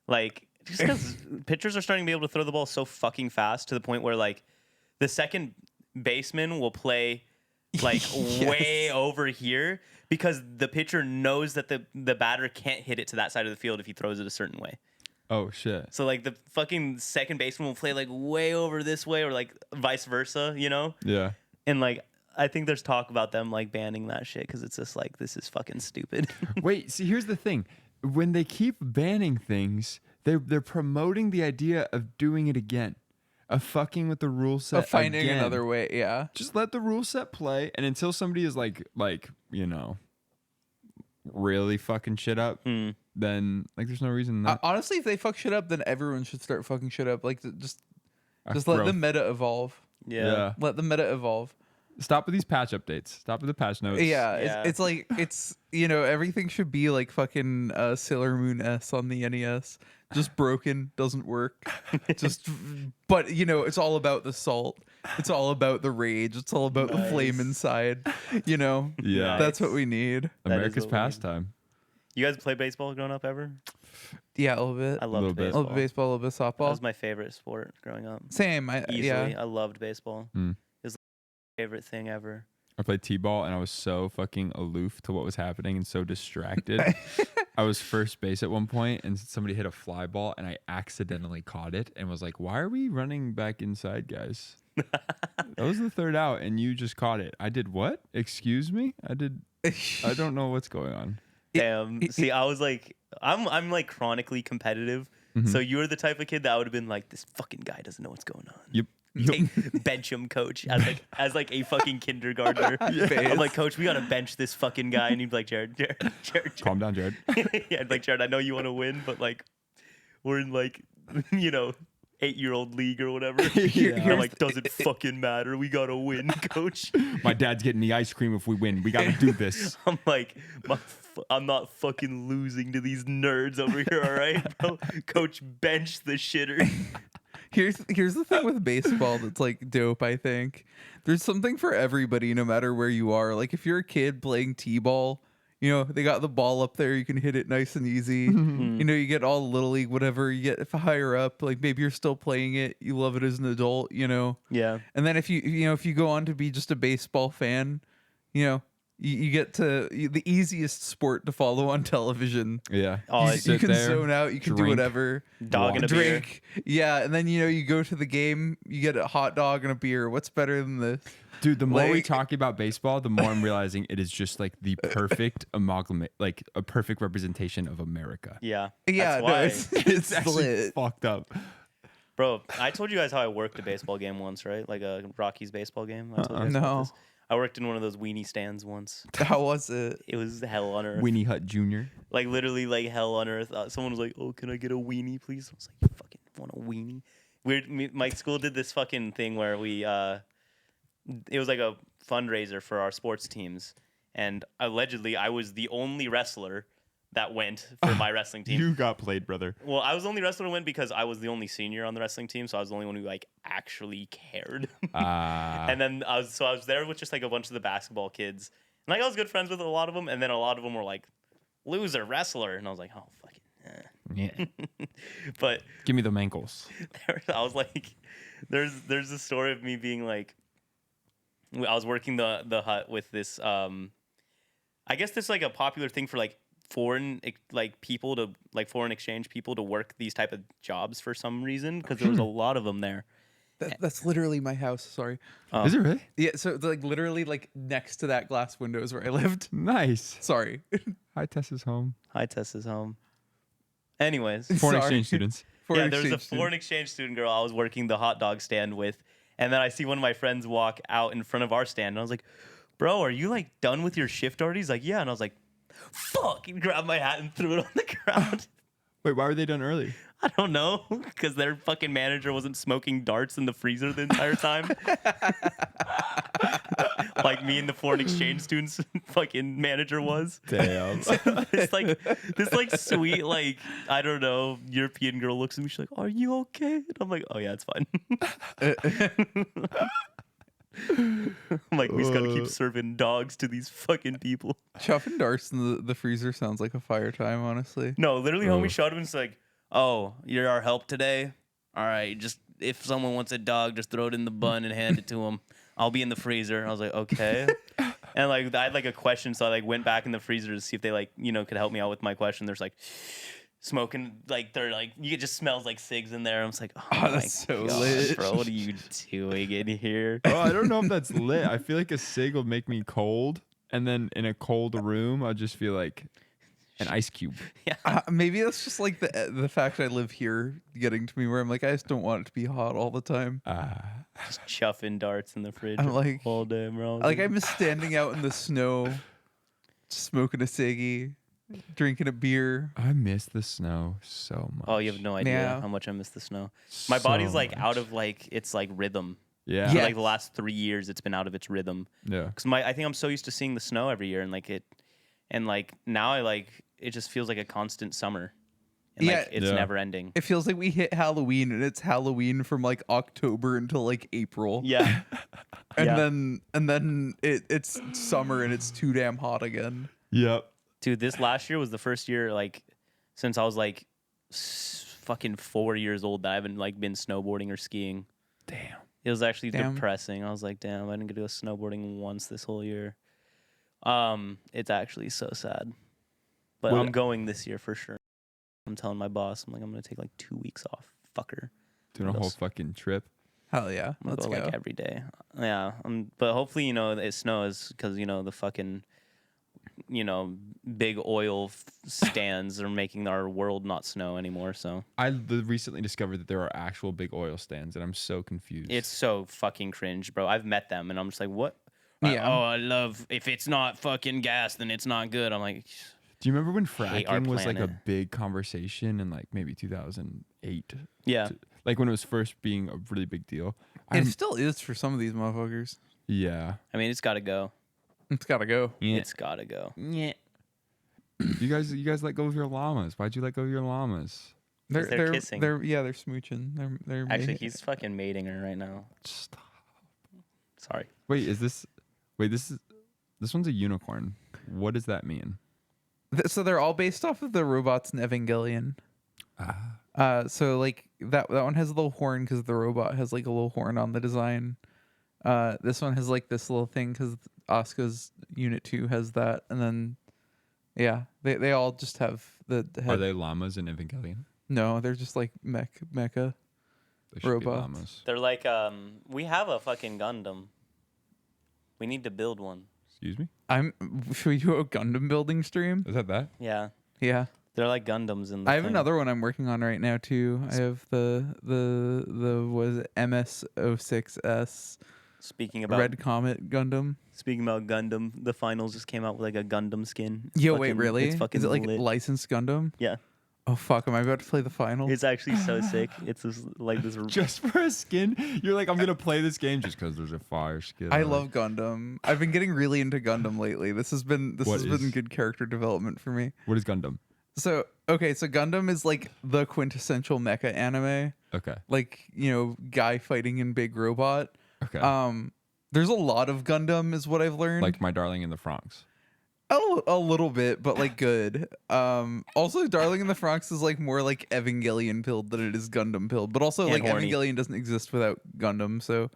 like just because pitchers are starting to be able to throw the ball so fucking fast to the point where like the second baseman will play like way over here because the pitcher knows that the batter can't hit it to that side of the field if he throws it a certain way. Oh shit. So like the fucking second baseman will play like way over this way or like vice versa, you know? Yeah. And like I think there's talk about them like banning that shit because it's just like this is fucking stupid. Wait, see, here's the thing. When they keep banning things, they're promoting the idea of doing it again, of fucking with the rule set. Of finding again. another way, yeah. Just let the rule set play, and until somebody is like really fucking shit up, then like there's no reason not. Honestly, if they fuck shit up, then everyone should start fucking shit up. Like just let growth. the meta evolve. Yeah. Let the meta evolve. Stop with these patch updates. Stop with the patch notes. Yeah, Yeah. It's like it's everything should be like fucking Sailor Moon S on the NES. Just broken, doesn't work. But it's all about the salt. It's all about the rage. It's all about the flame inside. Yeah. That's what we need. America's what we need. pastime. You guys play baseball growing up ever? Yeah, a little bit. I A loved little bit. baseball. little bit baseball, a little bit of That was softball. my favorite sport growing up. Same. Easily, Yeah. I loved baseball. Mm. It was my favorite thing ever. I played t-ball and I was so fucking aloof to what was happening and so distracted. I was first base at one point and somebody hit a fly ball and I accidentally caught it and was like, "Why are we running back inside, guys?" That was the third out and you just caught it. I did what? Excuse me? I don't know what's going on. Damn. See, I was like, I'm like chronically competitive. Mm-hmm. So you were the type of kid that would have been like, this fucking guy doesn't know what's going on. Yep. Hey, bench him, coach, as like a fucking kindergartner. I'm like, coach, we gotta bench this fucking guy, and he'd be like, Jared. Calm down, Jared. Yeah, I'd be like, Jared, I know you want to win, but like, we're in like, 8-year-old league or whatever. Yeah. I'm like, doesn't fucking matter. We gotta win, coach. My dad's getting the ice cream if we win. We got to do this. I'm like, I'm not fucking losing to these nerds over here, all right, bro? Coach, bench the shitter. Here's the thing with baseball that's like dope, I think. There's something for everybody no matter where you are. Like if you're a kid playing t-ball, they got the ball up there, you can hit it nice and easy. You get all little league, whatever, you get higher up, like maybe you're still playing it, you love it as an adult, Yeah. And then if you go on to be just a baseball fan, you get to the easiest sport to follow on television. Yeah. Oh, You can zone out, you can do drink, whatever. Dog and a beer. Drink. Yeah, and then you go to the game, you get a hot dog and a beer. What's better than this? Dude, the more we Like- talk about baseball, the more I'm realizing it is just like the perfect amalgamate, like a perfect representation of America. Yeah. Yeah, That's why. it's actually lit. fucked up. Bro, I told you guys how I worked a baseball game once, right? Like a Rockies baseball game. I told you guys about No. this. I worked in one of those weenie stands once. How was it? It was hell on earth. Winnie Hut Jr. Like literally like hell on earth. Someone was like, "Oh, can I get a weenie, please?" I was like, "You fucking want a weenie?" My school did this fucking thing where we it was like a fundraiser for our sports teams, and allegedly I was the only wrestler that went for my wrestling team. You got played, brother. Well, I was the only wrestler who went because I was the only senior on the wrestling team, so I was the only one who like actually cared. And then I was there with just like a bunch of the basketball kids, and like I was good friends with a lot of them, and then a lot of them were like loser wrestler, and I was like, oh fucking. Yeah. But Give me the mankles. I was like, there's a story of me being like, I was working the hut with this. I guess this is like a popular thing for like foreign exchange people to work these type of jobs for some reason because there was a lot of them there. That's literally my house. Sorry. Is it really? Yeah, so it's like literally like next to that glass window is where I lived. Nice. Sorry. Hi, Tess's home. Hi, Tess's home. Anyways, Foreign Sorry. exchange students. Foreign there was a exchange foreign exchange student girl I was working the hot dog stand with, and then I see one of my friends walk out in front of our stand, and I was like, "Bro, are you like done with your shift already?" He's like, "Yeah," and I was like, "Fuck!" and grabbed my hat and threw it on the ground. Wait, why were they done early? I don't know, because their fucking manager wasn't smoking darts in the freezer the entire time. Like me and the foreign exchange students fucking manager was. Damn. This like sweet, like, I don't know, European girl looks at me, she's like, "Are you okay?" And I'm like, "Oh yeah, it's fine." I'm like, we just gotta keep serving dogs to these fucking people. Chuffing darts in the freezer sounds like a fire time, honestly. No, literally, Oh. homie shot him and it's like, "Oh, you're our help today? All right, just if someone wants a dog, just throw it in the bun and hand it to him. I'll be in the freezer." I was like, "Okay." And like I had like a question, so I like went back in the freezer to see if they like, could help me out with my question. There's like smoking, like they're like, it just smells like cigs in there. I'm just like, oh my that's so gosh, lit. bro, what are you doing in here? Oh, I don't know if that's lit. I feel like a cig will make me cold, and then in a cold room, I'll just feel like an ice cube. Maybe that's just like the fact I live here getting to me where I'm like, I just don't want it to be hot all the time. Just chuffing darts in the fridge I'm like- all day, bro. Like I miss standing out in the snow, smoking a ciggy, drinking a beer. I miss the snow so much. Oh, you have no idea Yeah. how much I miss the snow. My body's So like much. out of like its like rhythm. Yeah. For Yeah. like the last 3 years, it's been out of its rhythm. Yeah. Because I think I'm so used to seeing the snow every year, and now it just feels like a constant summer, and Yeah. like it's Yeah. never ending. It feels like we hit Halloween and it's Halloween from like October until like April. Yeah, And yeah. then it's summer and it's too damn hot again. Yep. Dude, this last year was the first year like since I was like fucking 4 years old that I haven't like been snowboarding or skiing. Damn. It was actually Damn. depressing. I was like, damn, I didn't get to go snowboarding once this whole year. It's actually so sad. But Well, I'm going this year for sure. I'm telling my boss, I'm gonna take like 2 weeks off. Fucker. Doing a whole fucking trip. Hell yeah. I'm gonna Let's go go. like every day. Yeah. But hopefully, it snows because the fucking big oil stands are making our world not snow anymore. So I recently discovered that there are actual big oil stands, and I'm so confused. it's so fucking cringe, bro. I've met them, and I'm just like, what? Yeah. Oh, I love if it's not fucking gas, then it's not good. I'm like, Do you remember when Hate our fracking was like a planet. big conversation in like maybe 2008? yeah. Like when it was first being a really big deal. It still is for some of these motherfuckers. Yeah. I mean, it's got to go. It's gotta go. It's got to go. Yeah. You guys let go of your llamas. Why'd you let go of your llamas? They're kissing. They're smooching. They're Actually, making- he's fucking mating her right now. Stop. Sorry. Wait, this one's a unicorn. What does that mean? So they're all based off of the robots in Evangelion. So like that one has a little horn because the robot has like a little horn on the design. This one has like this little thing because Asuka's Unit 2 has that, and then yeah, they all just have the head. Are they llamas in Evangelion? No, they're just like mecha. They should be Robots. llamas. They're like, we have a fucking Gundam. We need to build one. Excuse me? Should we do a Gundam building stream? Is that? Yeah. Yeah. They're like Gundams in the I have thing. another one I'm working on right now too. I have the was it MS06S Speaking about Red Comet Gundam. Gundam, the finals just came out with like a Gundam skin. It's Yo, wait, fucking- really? It's fucking Is it like lit. licensed Gundam? Yeah. Oh fuck, am I about to play the final? It's actually so sick. It's this, like this. Just for a skin? You're like, I'm going to play this game just because there's a fire skin. I on it. love Gundam. I've been getting really into Gundam lately. This has been What is- good character development for me. What is Gundam? So Gundam is like the quintessential mecha anime. Okay. Like, guy fighting in big robot. Okay. There's a lot of Gundam is what I've learned. Like My Darling in the Franxx. A little bit, but like good. Also, Darling in the Franxx is like more like Evangelion pilled than it is Gundam pilled. But also, And like horny. Evangelion doesn't exist without Gundam. So,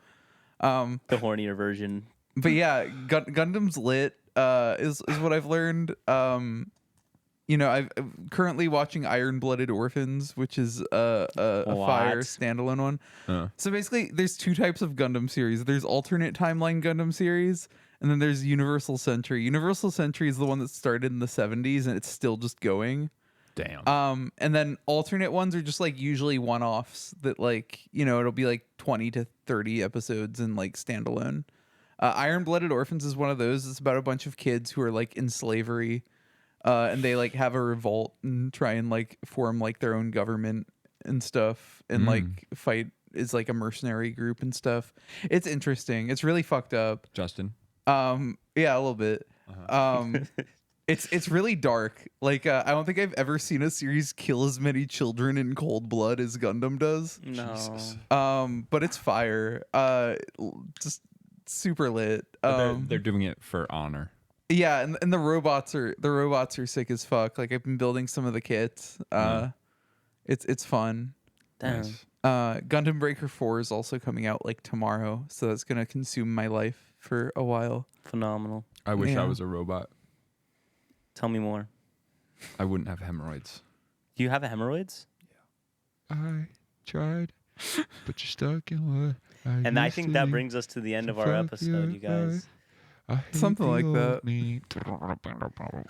The hornier version. but yeah, Gundam's lit. Is what I've learned. I'm currently watching Iron Blooded Orphans, which is a fire What? standalone one. So basically, there's two types of Gundam series. There's alternate timeline Gundam series, and then there's Universal Century. Universal Century is the one that started in the 70s, and it's still just going. Damn. And then alternate ones are just like usually one-offs that like, it'll be like 20 to 30 episodes and like standalone. Iron Blooded Orphans is one of those. It's about a bunch of kids who are like in slavery. And they like have a revolt and try and like form like their own government and stuff and like fight is like a mercenary group and stuff. It's interesting. It's really fucked up. Justin. Yeah, a little bit. It's really dark. Like I don't think I've ever seen a series kill as many children in cold blood as Gundam does. No. Jesus. But it's fire. Just super lit. They're doing it for honor. Yeah, and the robots are sick as fuck. Like I've been building some of the kits. It's fun. Damn. Nice. Gundam Breaker 4 is also coming out like tomorrow, so that's gonna consume my life for a while. Phenomenal. I wish Yeah. I was a robot. Tell me more. I wouldn't have hemorrhoids. Do you have hemorrhoids? I tried, but you're stuck in what And I think that brings us to the end of our episode, you guys. Something like that.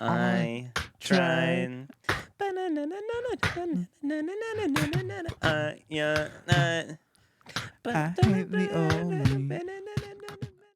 I tried. I hate the old